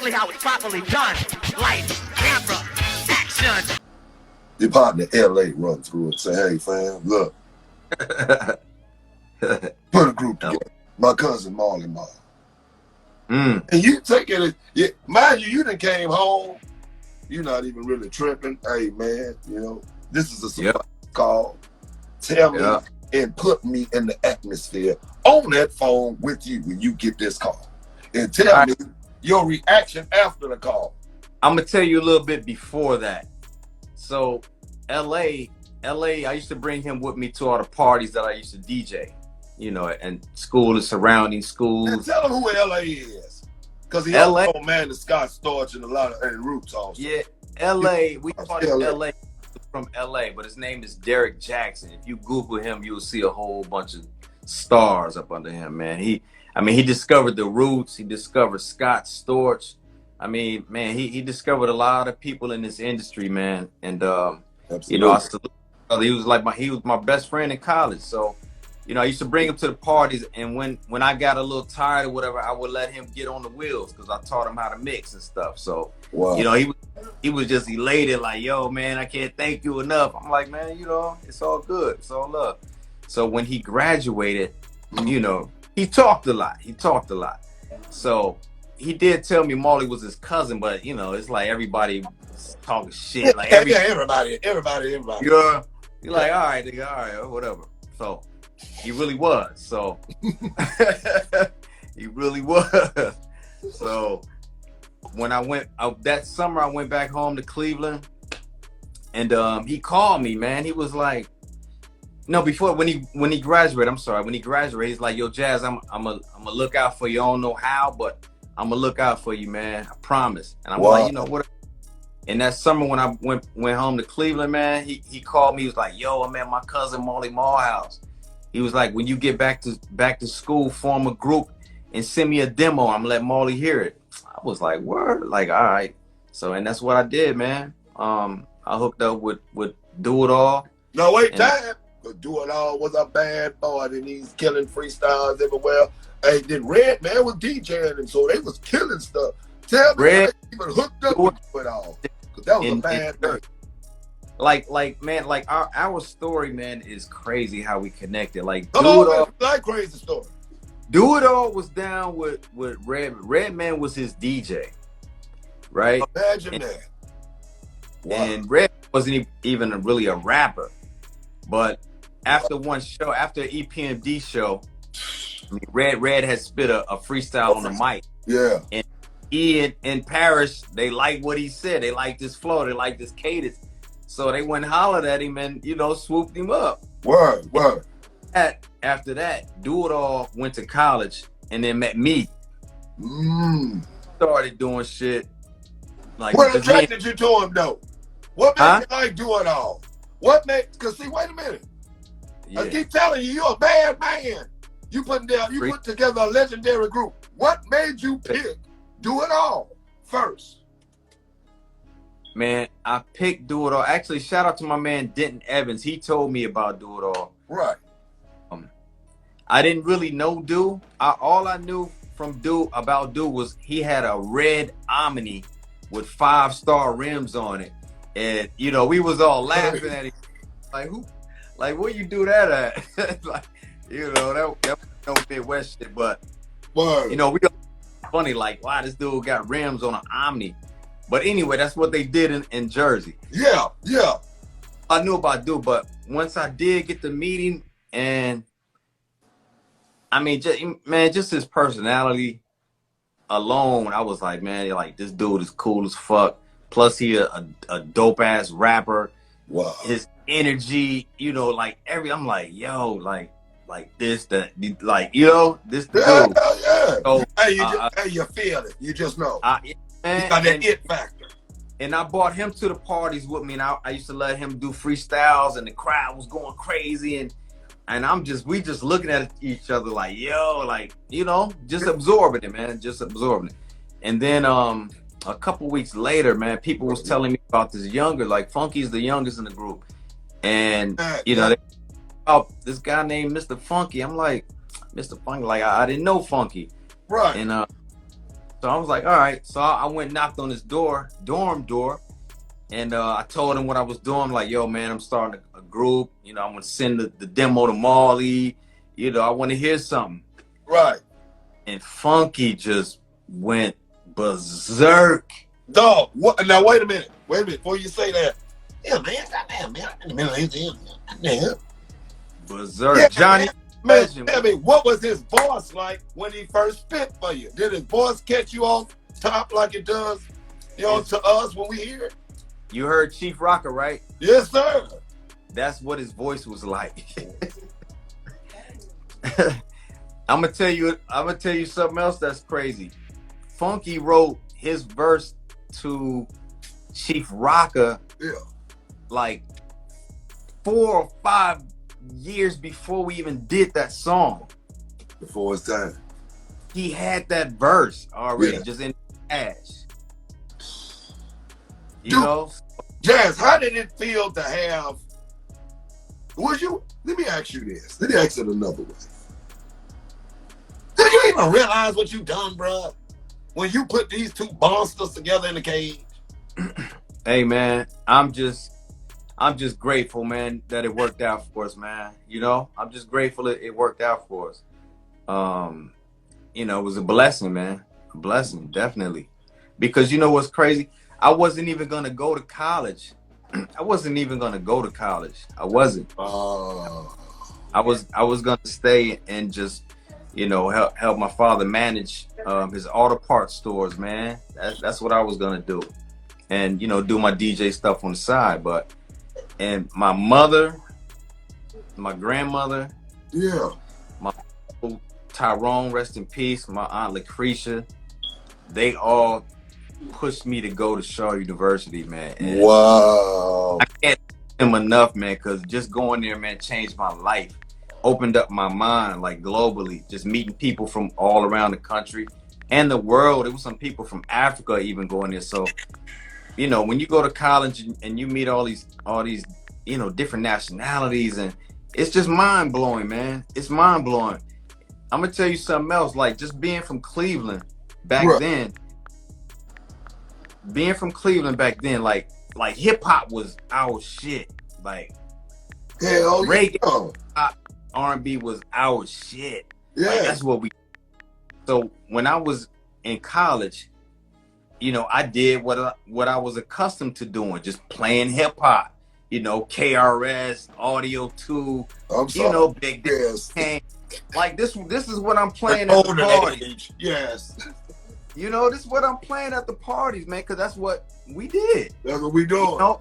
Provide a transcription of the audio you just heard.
exactly how it's properly done. Lights, camera, action. Your partner LA run through and say, hey fam, look, put a group together. My cousin Marley Marl. And you take it, mind you, you done came home, you're not even really tripping. Hey man, you know, this is a surprise call. Tell me and put me in the atmosphere on that phone with you when you get this call. And tell me your reaction after the call. I'm gonna tell you a little bit before that. So LA, I used to bring him with me to all the parties that I used to DJ, you know, and school and surrounding schools. And tell him who LA is. Because he also man the Scott Storch and a lot of Roots also. Yeah, LA, we call him LA from LA, but his name is Derek Jackson. If you Google him, you'll see a whole bunch of stars up under him, man. He discovered the Roots, he discovered Scott Storch. I mean, man, he discovered a lot of people in this industry, man. And you know, he was my best friend in college. So, you know, I used to bring him to the parties, and when I got a little tired or whatever, I would let him get on the wheels because I taught him how to mix and stuff. So, you know, he was just elated, like, yo, man, I can't thank you enough. I'm like, man, you know, it's all good, it's all love. So when he graduated, you know, he talked a lot. So he did tell me Marley was his cousin, but you know, it's like everybody talking shit. Like everybody. Yeah. You're like, all right, nigga, all right, whatever. So he really was. So he really was. So when I went that summer, I went back home to Cleveland, and he called me, man. He was like, no, before when he graduated, he's like, yo, Jazz, I'm gonna look out for you. I don't know how, but I'm gonna look out for you, man. I promise. And I'm like, you know what? And that summer when I went home to Cleveland, man, he called me. He was like, yo, I'm at my cousin Marley Marl house. He was like, when you get back to school, form a group and send me a demo. I'm gonna let Marley hear it. I was like, word, like, all right. So, and that's what I did, man. I hooked up with Do It All. No, wait, time. But Do It All was a bad boy, and he's killing freestyles everywhere. Hey, then Redman was DJing, and so they was killing stuff. Tell me, how they even hooked up with Do It All, because that was a bad thing. Like our story, man, is crazy how we connected. Like, Do It All, like crazy story. Do It All was down with Redman was his DJ, right? Imagine that. Wow. And Red wasn't even really a rapper, but after one show, after an EPMD show, I mean, Red had spit a freestyle on the mic. Yeah. And he and Parrish, they liked what he said. They liked his flow. They liked his cadence. So they went and hollered at him and, you know, swooped him up. Word. After that, Do It All went to college and then met me. Started doing shit. Like, what attracted you to him, though? What made you like Do It All? What made, because see, wait a minute. I keep telling you, you're a bad man. You put together a legendary group. What made you pick Do It All first? Man, I picked Do It All. Actually, shout out to my man Denton Evans. He told me about Do It All. Right. I didn't really know Do. All I knew from about Do was he had a red Omni with 5-star rims on it. And, you know, we was all laughing at him. Like, who? Like, where you do that at? Like, you know, that was no Midwest shit. But, you know, we funny, like, wow, this dude got rims on an Omni. But anyway, that's what they did in Jersey. Yeah. I knew about Do, but once I did get the meeting, and I mean, just his personality alone, I was like, man, like, this dude is cool as fuck. Plus, he a dope ass rapper. Wow. His energy, you know, like I'm like, yo, like this, that, like, you know, this dude. Yeah. So, hey, you feel it. You just know. Man, you got that it factor. And I brought him to the parties with me, and I used to let him do freestyles, and the crowd was going crazy, and we just looking at each other like, yo, like, you know, just absorbing it, man, just absorbing it. And then a couple weeks later, man, people was telling me about this younger, like Funky's the youngest in the group, and you know, this guy named Mr. Funky. I'm like, Mr. Funky, like I didn't know Funky, right? And So I was like, all right. So I went and knocked on his dorm door, and I told him what I was doing. I'm like, yo, man, I'm starting a group. You know, I'm gonna send the demo to Marley. You know, I want to hear something. Right. And Funky just went berserk. Dog, what? Now wait a minute. Before you say that. Yeah, man. Goddamn, man. I'm in the middle of him. Berserk. Yeah, Johnny. Man, tell me, what was his voice like when he first spit for you? Did his voice catch you off top like it does, you know, to us when we hear it? You heard Chief Rocker, right? Yes, sir. That's what his voice was like. I'm gonna tell you something else that's crazy. Funky wrote his verse to Chief Rocker like 4 or 5 years before we even did that song. Before his time. He had that verse already just in cash. You know? Jazz, how did it feel to have let me ask you this. Let me ask it another way. Did you even realize what you done, bro? When you put these two monsters together in the cage? Hey man, I'm just grateful, man, that it worked out for us, man. You know, I'm just grateful it worked out for us. You know, it was a blessing, man. A blessing, definitely. Because you know what's crazy? I wasn't even gonna go to college. I wasn't. I was gonna stay and just, you know, help my father manage his auto parts stores, man. That's what I was gonna do. And, you know, do my DJ stuff on the side. And my mother, my grandmother, my uncle Tyrone, rest in peace, my aunt Lucretia, they all pushed me to go to Shaw University, man. And wow. I can't thank them enough, man, because just going there, man, changed my life. Opened up my mind, like, globally, just meeting people from all around the country and the world. It was some people from Africa even going there. So, you know, when you go to college and you meet all these, you know, different nationalities, and it's just mind blowing, man. It's mind blowing. I'm gonna tell you something else. Like, just being from Cleveland back then, like hip hop was our shit. Like, reggae, R&B was our shit. Yeah, like, that's what we. So when I was in college, you know, I did what I was accustomed to doing, just playing hip hop. You know, KRS, Audio 2, you know, Big Daddy. Like, this is what I'm playing at the parties. Yes. You know, this is what I'm playing at the parties, man, because that's what we did. That's what we doing. You know?